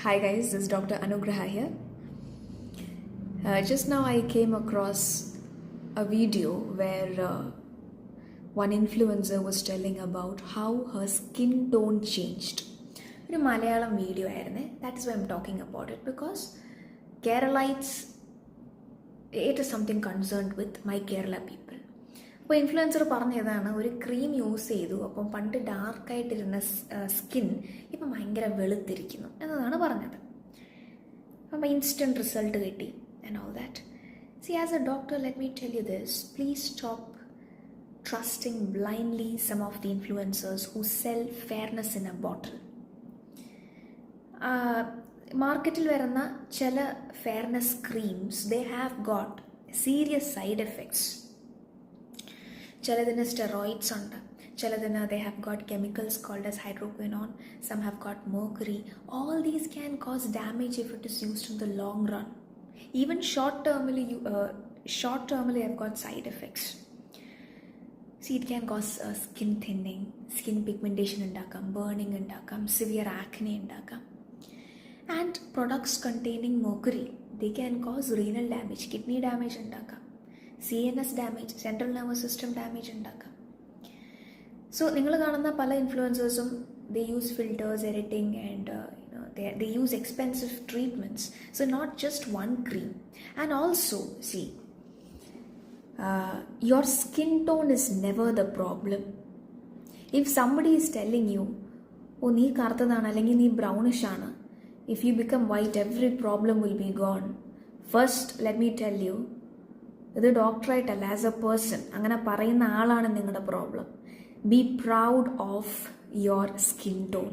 Hi guys, this is Dr. Anugraha here. Just now I came across a video where one influencer was telling about how her skin tone changed. ഒരു Malayalam video ആയിരുന്നേ. That is why I'm talking about it because Keralites, it is something concerned with my Kerala people. അപ്പോൾ influencer പറഞ്ഞതാണ് ഒരു cream use ചെയ്തു, അപ്പം പണ്ട് ഡാർക്കായിട്ടിരുന്ന skin ഇപ്പം ഭയങ്കര വെളുത്തിരിക്കുന്നു എന്നതാണ് പറഞ്ഞത്. അപ്പം ഇൻസ്റ്റൻറ്റ് റിസൾട്ട് കിട്ടി and all that. C as A doctor let me tell you this, please stop trusting blindly some of the influencers who sell fairness in a bottle. മാർക്കറ്റിൽ വരുന്ന ചില fairness creams they have got serious side effects. ചിലതിന് steroids ഉണ്ട്, ചിലതിന് they have got chemicals called as hydroquinone, some have got mercury. All these can cause damage if it is used in the long run. Even short termly have got side effects. See, it can cause skin thinning, skin pigmentation ഉണ്ടാക്കാം, burning ഉണ്ടാക്കാം, severe acne ഉണ്ടാക്കാം. And products containing mercury, they can cause renal damage, kidney damage ഉണ്ടാക്കാം, CNS damage, central nervous system damage ഉണ്ടാക്കാം. So നിങ്ങൾ കാണുന്ന പല ഇൻഫ്ലുവൻസേഴ്സും they use filters, editing and they use expensive treatments. So not just one cream. And also see, your skin tone is never the problem. If somebody is telling you, oh nee karthadana allengi nee brownish aanu, if you become white every problem will be gone. First let me tell you, ഇത് ഡോക്ടറായിട്ടല്ല, as A person അങ്ങനെ പറയുന്ന ആളാണ് നിങ്ങളുടെ problem. Be proud of your skin tone.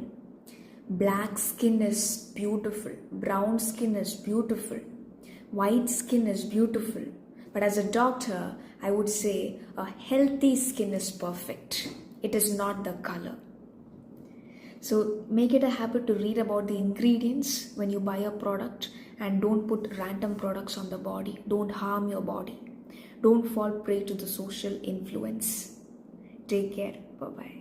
Black skin is beautiful, brown skin is beautiful, white skin is beautiful. But as a doctor, I would say a healthy skin is perfect. It is not the color. So make it a habit to read about the ingredients when you buy a product, and don't put random products on the body. Don't harm your body. Don't fall prey to the social influence. Take care. Bye-bye.